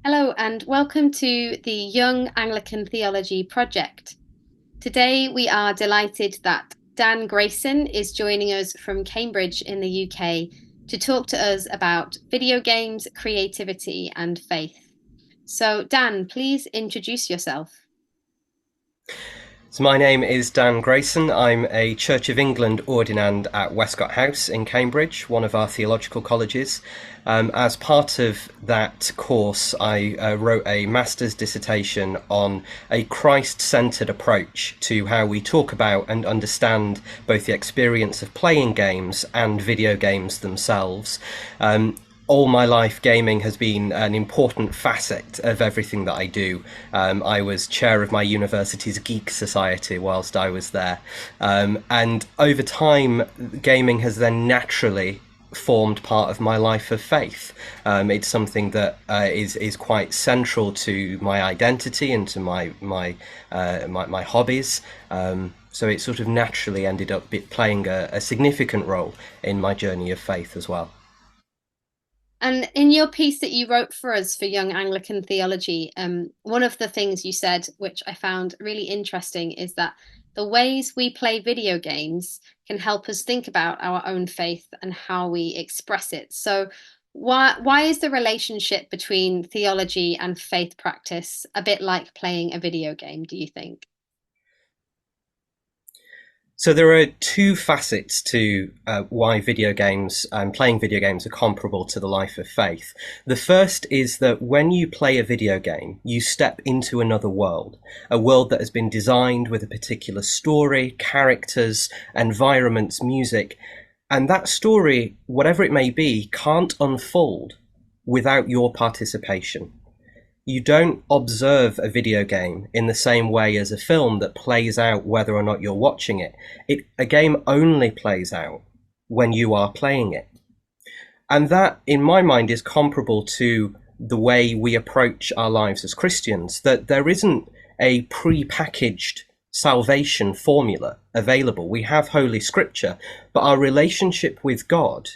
Hello, and welcome to the Young Anglican Theology Project. Today, we are delighted that Dan Grayson is joining us from Cambridge in the UK to talk to us about video games, creativity, and faith. So, Dan, please introduce yourself. So my name is Dan Grayson. I'm a Church of England ordinand at Westcott House in Cambridge, one of our theological colleges. As part of that course, I wrote a master's dissertation on a Christ-centered approach to how we talk about and understand both the experience of playing games and video games themselves. All my life, gaming has been an important facet of everything that I do. I was chair of my university's Geek Society whilst I was there. And over time, gaming has then naturally formed part of my life of faith. It's something that is quite central to my identity and to my hobbies. So it sort of naturally ended up playing a significant role in my journey of faith as well. And in your piece that you wrote for us for Young Anglican Theology, one of the things you said, which I found really interesting, is that the ways we play video games can help us think about our own faith and how we express it. So, why is the relationship between theology and faith practice a bit like playing a video game, do you think? So there are two facets to why video games and playing video games are comparable to the life of faith. The first is that when you play a video game, you step into another world, a world that has been designed with a particular story, characters, environments, music, and that story, whatever it may be, can't unfold without your participation. You don't observe a video game in the same way as a film that plays out whether or not you're watching it. A game only plays out when you are playing it. And that, in my mind, is comparable to the way we approach our lives as Christians, that there isn't a pre-packaged salvation formula available. We have Holy Scripture, but our relationship with God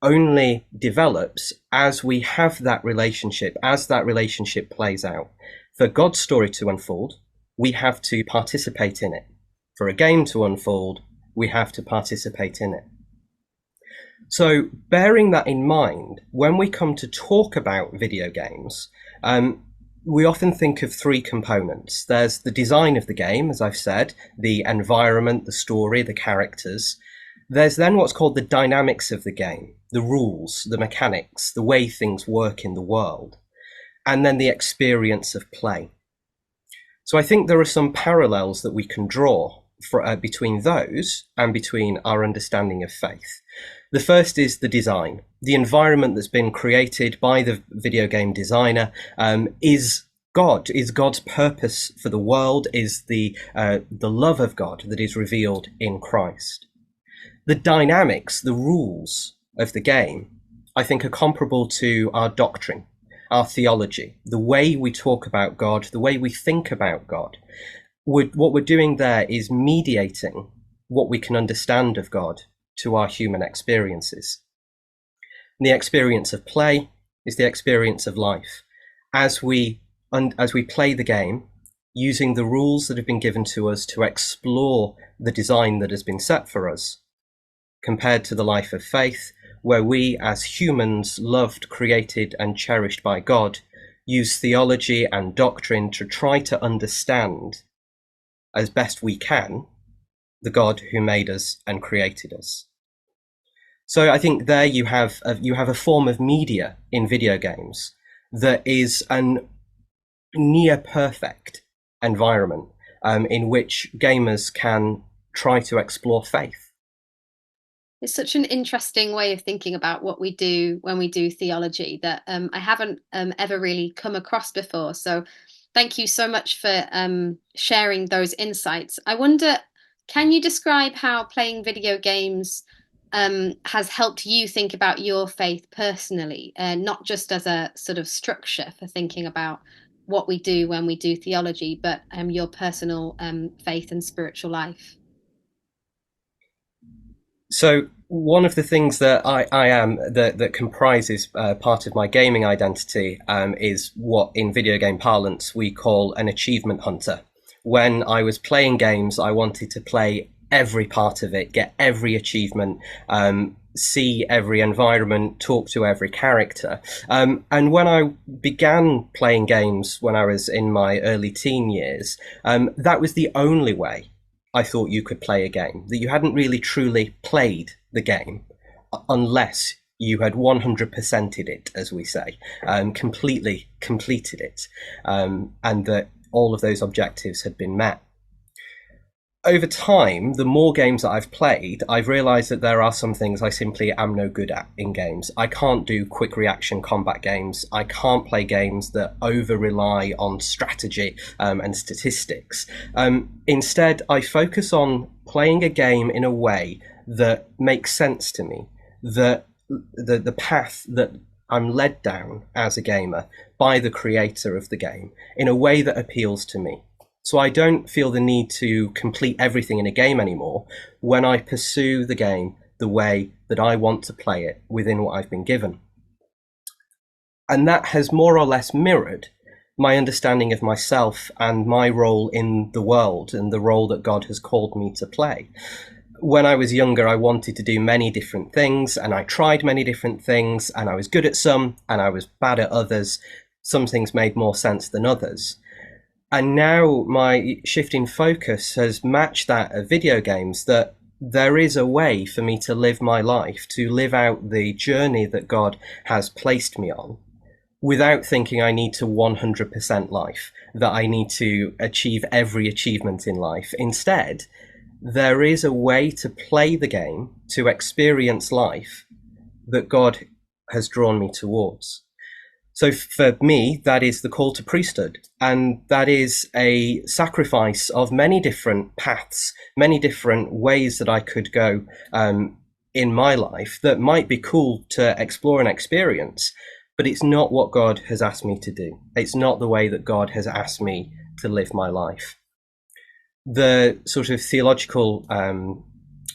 only develops as we have that relationship, as that relationship plays out. For God's story to unfold, we have to participate in it. For a game to unfold, we have to participate in it. So, bearing that in mind, when we come to talk about video games, we often think of three components. There's the design of the game, as I've said, the environment, the story, the characters. There's then what's called the dynamics of the game, the rules, the mechanics, the way things work in the world, and then the experience of play. So I think there are some parallels that we can draw between those and between our understanding of faith. The first is the design. The environment that's been created by the video game designer is God, is God's purpose for the world, is the love of God that is revealed in Christ. The dynamics, the rules of the game, I think are comparable to our doctrine, our theology, the way we talk about God, the way we think about God. What we're doing there is mediating what we can understand of God to our human experiences. And the experience of play is the experience of life. As we play the game, using the rules that have been given to us to explore the design that has been set for us, compared to the life of faith, where we as humans, loved, created, and cherished by God, use theology and doctrine to try to understand, as best we can, the God who made us and created us. So I think there you have a form of media in video games that is an near perfect environment in which gamers can try to explore faith. It's such an interesting way of thinking about what we do when we do theology that I haven't ever really come across before. So, thank you so much for sharing those insights. I wonder, can you describe how playing video games has helped you think about your faith personally, not just as a sort of structure for thinking about what we do when we do theology, but your personal faith and spiritual life? So one of the things that I am that comprises part of my gaming identity is what in video game parlance we call an achievement hunter. When I was playing games, I wanted to play every part of it, get every achievement, see every environment, talk to every character. And when I began playing games when I was in my early teen years, that was the only way I thought you could play a game, that you hadn't really truly played the game unless you had 100%ed it, as we say, completely completed it, and that all of those objectives had been met. Over time, the more games that I've played, I've realized that there are some things I simply am no good at in games. I can't do quick reaction combat games. I can't play games that over rely on strategy and statistics. Instead, I focus on playing a game in a way that makes sense to me, that the path that I'm led down as a gamer by the creator of the game in a way that appeals to me. So I don't feel the need to complete everything in a game anymore when I pursue the game the way that I want to play it within what I've been given. And that has more or less mirrored my understanding of myself and my role in the world and the role that God has called me to play. When I was younger, I wanted to do many different things, and I tried many different things, and I was good at some and I was bad at others. Some things made more sense than others. And now my shift in focus has matched that of video games, that there is a way for me to live my life, to live out the journey that God has placed me on, without thinking I need to 100% life, that I need to achieve every achievement in life. Instead, there is a way to play the game, to experience life, that God has drawn me towards. So for me, that is the call to priesthood. And that is a sacrifice of many different paths, many different ways that I could go in my life that might be cool to explore and experience. But it's not what God has asked me to do. It's not the way that God has asked me to live my life. The sort of theological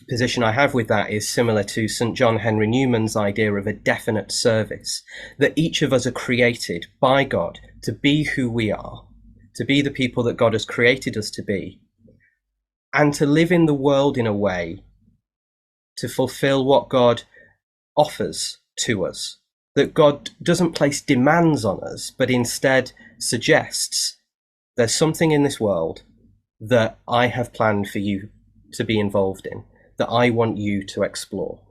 position I have with that is similar to St. John Henry Newman's idea of a definite service, that each of us are created by God to be who we are, to be the people that God has created us to be, and to live in the world in a way to fulfill what God offers to us, that God doesn't place demands on us, but instead suggests there's something in this world that I have planned for you to be involved in, that I want you to explore.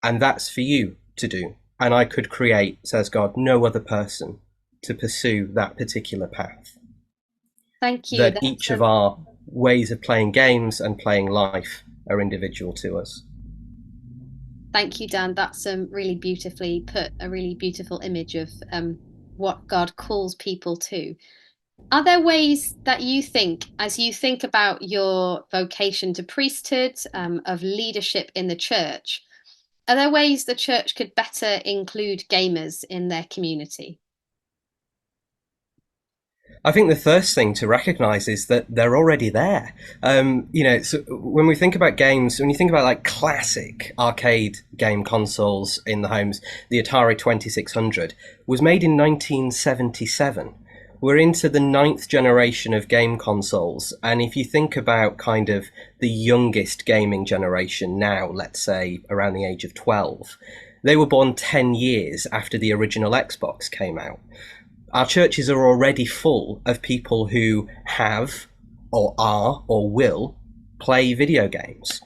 And that's for you to do. And I could create, says God, no other person to pursue that particular path. Thank you. That each of our ways of playing games and playing life are individual to us. Thank you, Dan. That's really beautifully put, a really beautiful image of what God calls people to. Are there ways that you think, as you think about your vocation to priesthood, of leadership in the church, are there ways the church could better include gamers in their community? I think the first thing to recognize is that they're already there. So when we think about games, when you think about like classic arcade game consoles in the homes, the Atari 2600 was made in 1977. We're into the 9th generation of game consoles. And if you think about kind of the youngest gaming generation now, let's say around the age of 12, they were born 10 years after the original Xbox came out. Our churches are already full of people who have or are or will play video games.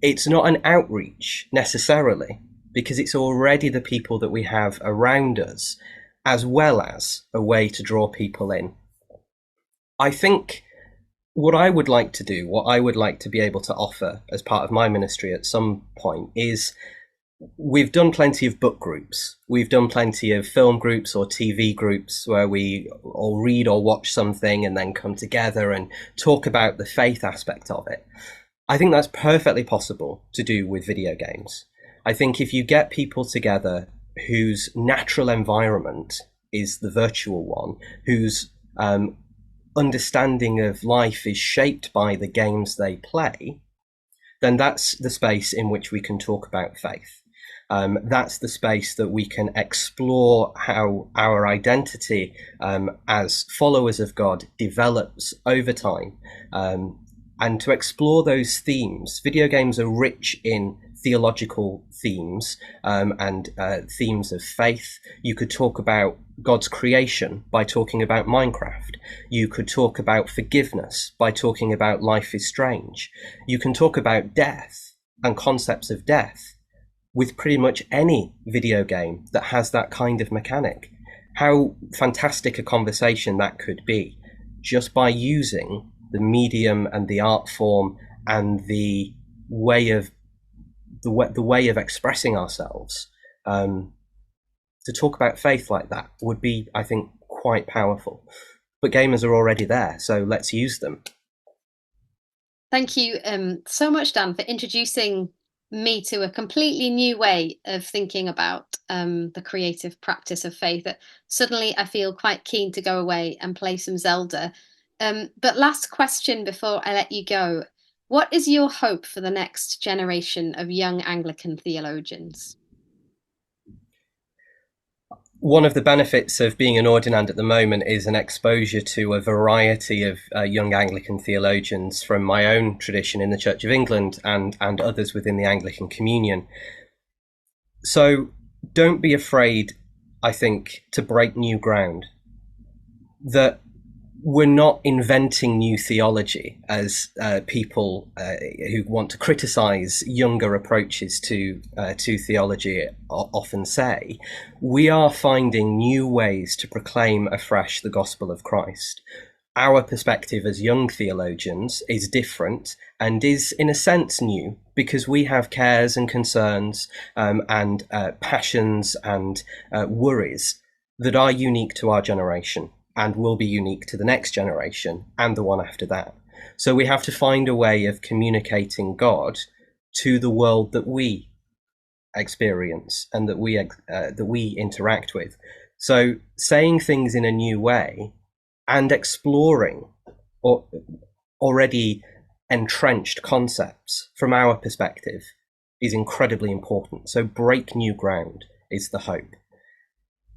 It's not an outreach necessarily, because it's already the people that we have around us, as well as a way to draw people in. I think what I would like to do, what I would like to be able to offer as part of my ministry at some point is, we've done plenty of book groups. We've done plenty of film groups or TV groups where we all read or watch something and then come together and talk about the faith aspect of it. I think that's perfectly possible to do with video games. I think if you get people together whose natural environment is the virtual one, whose understanding of life is shaped by the games they play, then that's the space in which we can talk about faith. That's the space that we can explore how our identity as followers of God develops over time, and to explore those themes. Video games are rich in theological themes, and themes of faith. You could talk about God's creation by talking about Minecraft. You could talk about forgiveness by talking about Life is Strange. You can talk about death and concepts of death with pretty much any video game that has that kind of mechanic. How fantastic a conversation that could be, just by using the medium and the art form and the way of expressing ourselves, to talk about faith like that would be, I think, quite powerful. But gamers are already there, so let's use them. Thank you so much, Dan, for introducing me to a completely new way of thinking about the creative practice of faith. That suddenly I feel quite keen to go away and play some Zelda. But last question before I let you go. What is your hope for the next generation of young Anglican theologians? One of the benefits of being an ordinand at the moment is an exposure to a variety of young Anglican theologians from my own tradition in the Church of England and others within the Anglican Communion. So don't be afraid, I think, to break new ground. That we're not inventing new theology, as people who want to criticize younger approaches to theology often say. We are finding new ways to proclaim afresh the gospel of Christ. Our perspective as young theologians is different and is, in a sense, new, because we have cares and concerns and passions and worries that are unique to our generation and will be unique to the next generation and the one after that. So we have to find a way of communicating God to the world that we experience and that we interact with. So saying things in a new way and exploring or already entrenched concepts from our perspective is incredibly important. So break new ground is the hope.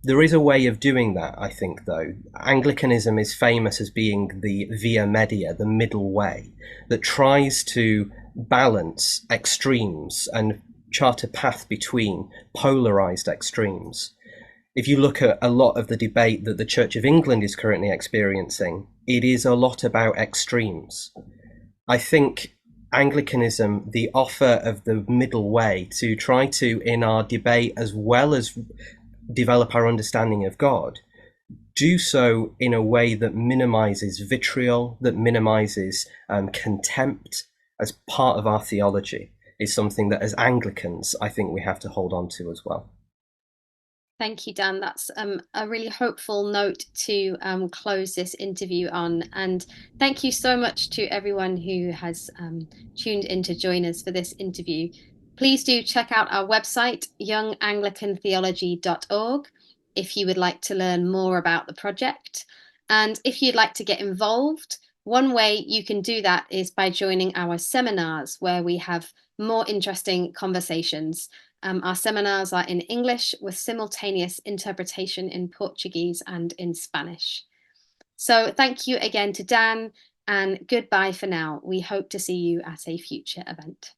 There is a way of doing that, I think, though. Anglicanism is famous as being the via media, the middle way, that tries to balance extremes and chart a path between polarized extremes. If you look at a lot of the debate that the Church of England is currently experiencing, it is a lot about extremes. I think Anglicanism, the offer of the middle way to try to, in our debate as well as develop our understanding of God, do so in a way that minimizes vitriol, that minimizes contempt as part of our theology, is something that as Anglicans, I think we have to hold on to as well. Thank you, Dan. That's a really hopeful note to close this interview on. And thank you so much to everyone who has tuned in to join us for this interview. Please do check out our website, younganglicantheology.org, if you would like to learn more about the project. And if you'd like to get involved, one way you can do that is by joining our seminars, where we have more interesting conversations. Our seminars are in English with simultaneous interpretation in Portuguese and in Spanish. So thank you again to Dan, and goodbye for now. We hope to see you at a future event.